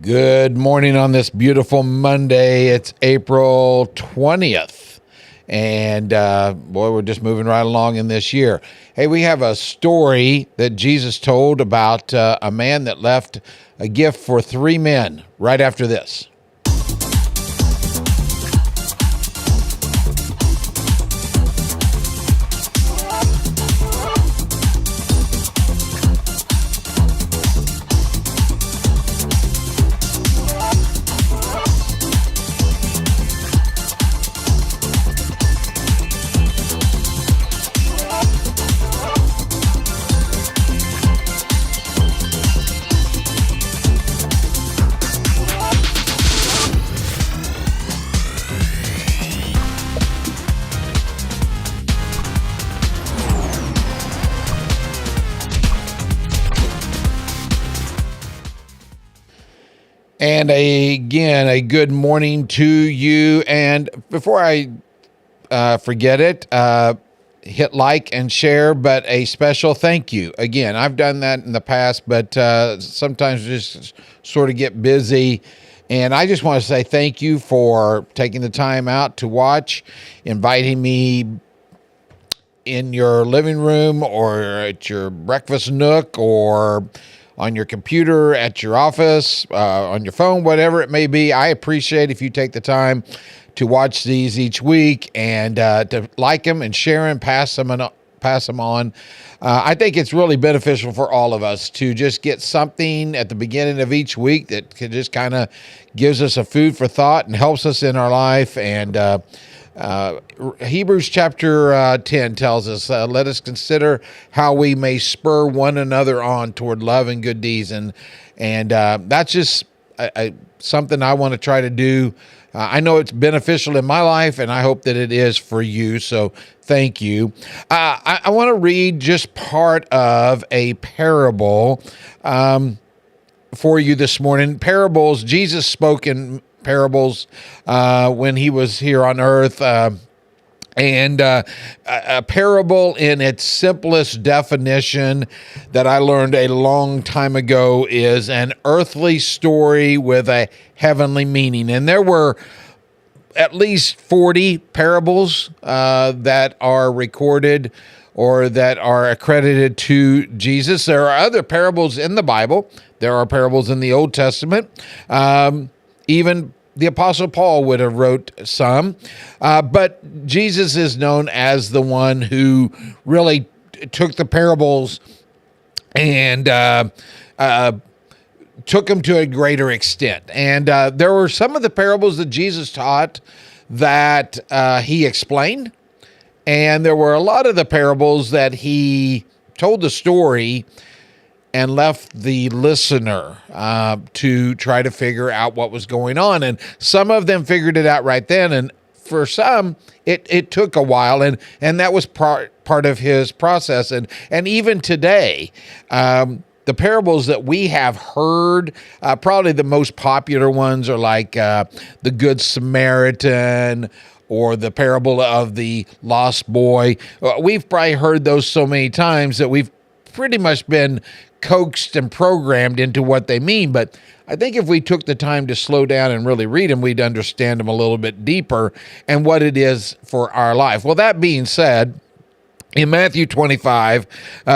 Good morning on this beautiful Monday. It's April 20th. And boy, we're just moving right along in this year. Hey, we have a story that Jesus told about a man that left a gift for three men right after this. And again, a good morning to you. And before I forget it, hit like and share, but a special thank you. Again, I've done that in the past, but sometimes just sort of get busy. And I just want to say thank you for taking the time out to watch, inviting me in your living room or at your breakfast nook or on your computer, at your office, on your phone, whatever it may be. I appreciate if you take the time to watch these each week and to like them and share them, pass them on. I think it's really beneficial for all of us to just get something at the beginning of each week that can just kind of gives us a food for thought and helps us in our life. And Hebrews chapter 10 tells us, let us consider how we may spur one another on toward love and good deeds. And that's just something I want to try to do. I know it's beneficial in my life, and I hope that it is for you. So thank you. I want to read just part of a parable for you this morning. Parables, Jesus spoke in parables when he was here on earth. And a parable in its simplest definition that I learned a long time ago is an earthly story with a heavenly meaning. And there were at least 40 parables that are recorded or that are accredited to Jesus. There are other parables in the Bible. There are parables in the Old Testament. Even the Apostle Paul would have wrote some, but Jesus is known as the one who really took the parables and took them to a greater extent. And there were some of the parables that Jesus taught that he explained, and there were a lot of the parables that he told the story and left the listener to try to figure out what was going on. And some of them figured it out right then. And for some, it took a while. And that was part of his process. And even today, the parables that we have heard, probably the most popular ones are like the Good Samaritan or the parable of the lost boy. We've probably heard those so many times that we've pretty much been coaxed and programmed into what they mean. But I think if we took the time to slow down and really read them, we'd understand them a little bit deeper and what it is for our life. Well, that being said, in Matthew 25,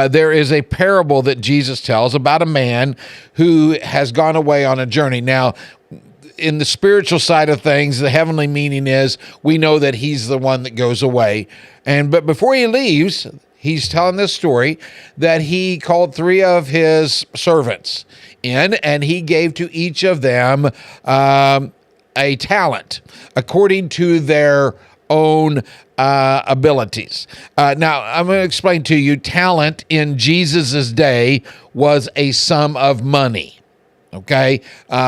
there is a parable that Jesus tells about a man who has gone away on a journey. Now, in the spiritual side of things, the heavenly meaning is we know that he's the one that goes away. But before he leaves, he's telling this story that he called three of his servants in, and he gave to each of them a talent according to their own abilities. Now, I'm going to explain to you, talent in Jesus's day was a sum of money. Okay,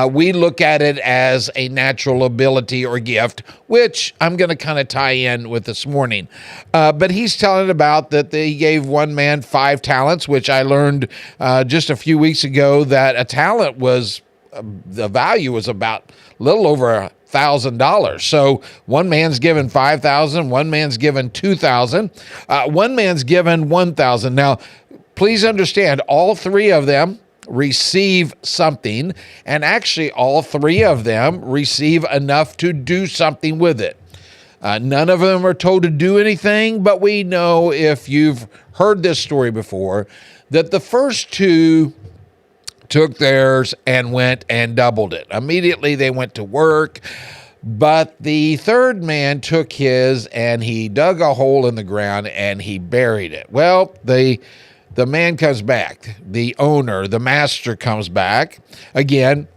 we look at it as a natural ability or gift, which I'm going to kind of tie in with this morning. But he's telling about that he gave one man 5 talents, which I learned just a few weeks ago that a talent was, the value was about a little over $1,000. So one man's given 5,000, one man's given 2,000, one man's given 1,000. Now, please understand, all three of them receive something, and actually all three of them receive enough to do something with it. None of them are told to do anything, but we know, if you've heard this story before, that the first two took theirs and went and doubled it. Immediately they went to work, but the third man took his and he dug a hole in the ground and he buried it. Well, the man comes back. The owner, the master, comes back. Again,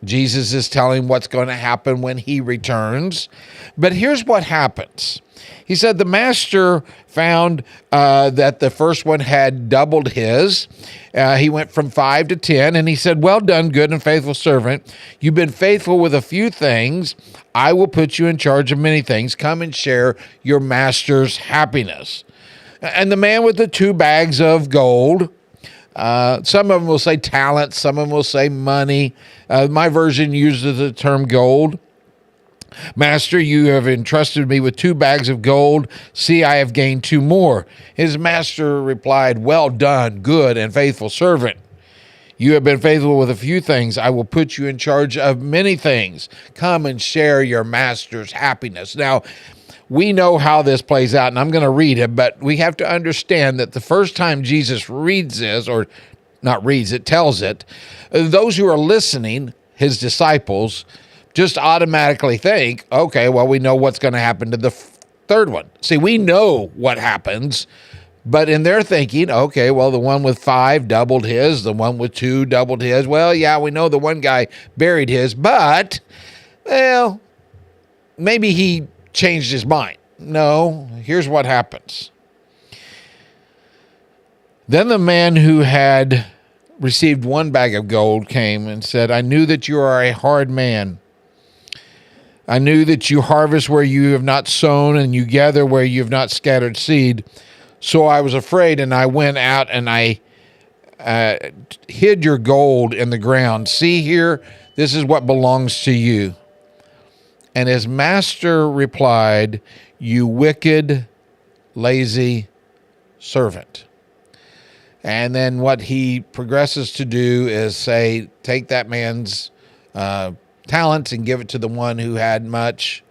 Jesus is telling what's going to happen when he returns. But here's what happens. He said the master found that the first one had doubled his. He went from 5 to 10, and he said, "Well done, good and faithful servant. You've been faithful with a few things. I will put you in charge of many things. Come and share your master's happiness." And the man with the 2 bags of gold, some of them will say talent, some of them will say money. My version uses the term gold. "Master, you have entrusted me with 2 bags of gold. See, I have gained 2 more. His master replied, "Well done, good and faithful servant. You have been faithful with a few things. I will put you in charge of many things. Come and share your master's happiness." Now, we know how this plays out, and I'm going to read it, but we have to understand that the first time Jesus reads this, or not reads it, tells it, those who are listening, his disciples, just automatically think, okay, well, we know what's going to happen to the third one. See, we know what happens, but in their thinking, okay, well, the one with 5 doubled his, the one with 2 doubled his. Well, yeah, we know the one guy buried his, but, well, maybe he changed his mind. No, here's what happens. Then the man who had received 1 bag of gold came and said, "I knew that you are a hard man. I knew that you harvest where you have not sown and you gather where you have not scattered seed. So I was afraid, and I went out and I hid your gold in the ground. See here, this is what belongs to you." And his master replied, "You wicked, lazy servant." And then what he progresses to do is say, take that man's talents and give it to the one who had much.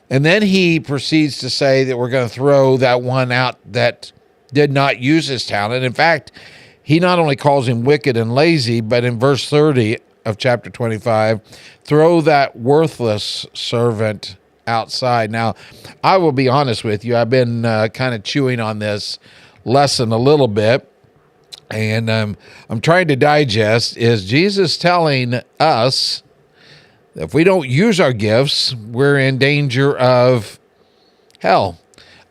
And then he proceeds to say that we're going to throw that one out that did not use his talent. In fact, he not only calls him wicked and lazy, but in verse 30 of chapter 25, throw that worthless servant outside. Now, I will be honest with you. I've been kind of chewing on this lesson a little bit, and I'm trying to digest. Is Jesus telling us if we don't use our gifts, we're in danger of hell?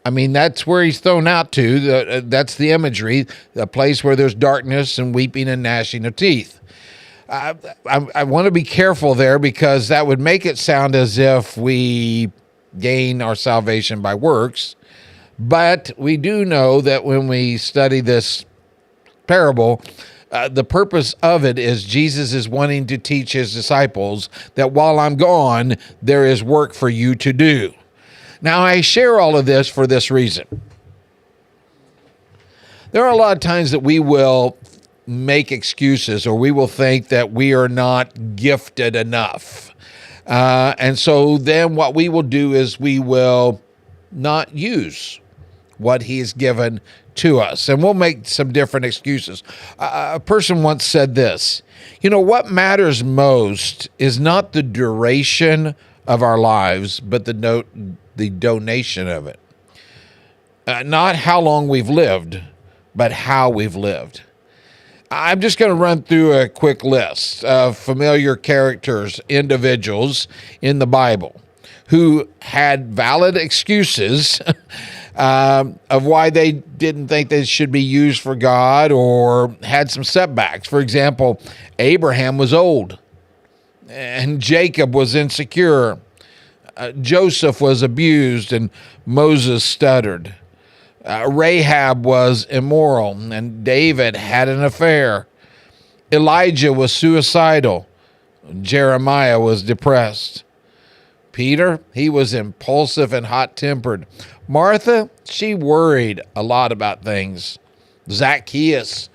I mean, that's where he's thrown out to. That's the imagery, the place where there's darkness and weeping and gnashing of teeth. I want to be careful there, because that would make it sound as if we gain our salvation by works. But we do know that when we study this parable, the purpose of it is Jesus is wanting to teach his disciples that while I'm gone, there is work for you to do. Now, I share all of this for this reason. There are a lot of times that we will make excuses, or we will think that we are not gifted enough. And so then what we will do is we will not use what he's given to us, and we'll make some different excuses. A person once said this, what matters most is not the duration of our lives, but the donation of it. Not how long we've lived, but how we've lived. I'm just going to run through a quick list of familiar characters, individuals in the Bible who had valid excuses of why they didn't think they should be used for God, or had some setbacks. For example, Abraham was old, and Jacob was insecure. Joseph was abused, and Moses stuttered. Rahab was immoral, and David had an affair. Elijah was suicidal. Jeremiah was depressed. Peter, he was impulsive and hot-tempered. Martha, she worried a lot about things. Zacchaeus,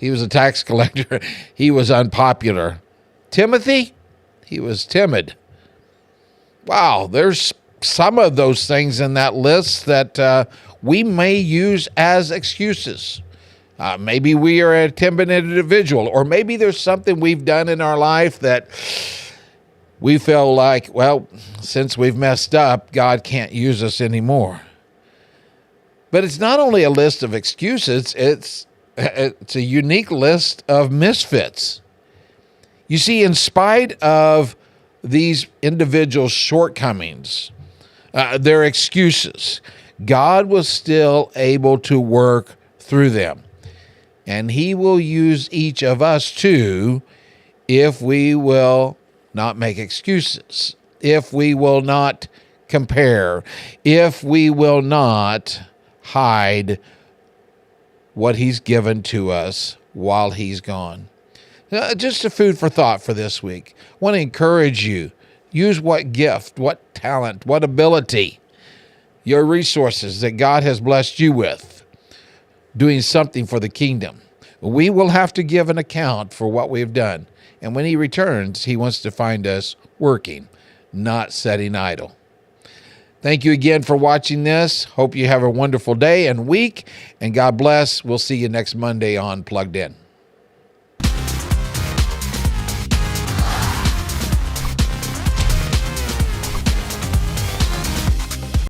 He was a tax collector. He was unpopular. Timothy, he was timid. Wow, there's some of those things in that list that we may use as excuses. Maybe we are a timid individual, or maybe there's something we've done in our life that we feel like, well, since we've messed up, God can't use us anymore. But it's not only a list of excuses, it's a unique list of misfits. You see, in spite of these individuals' shortcomings, their excuses, God was still able to work through them. And he will use each of us too if we will not make excuses, if we will not compare, if we will not hide what he's given to us while he's gone. Just a food for thought for this week. I want to encourage you. Use what gift, what talent, what ability, your resources that God has blessed you with, doing something for the kingdom. We will have to give an account for what we've done. And when he returns, he wants to find us working, not sitting idle. Thank you again for watching this. Hope you have a wonderful day and week, and God bless. We'll see you next Monday on Plugged In.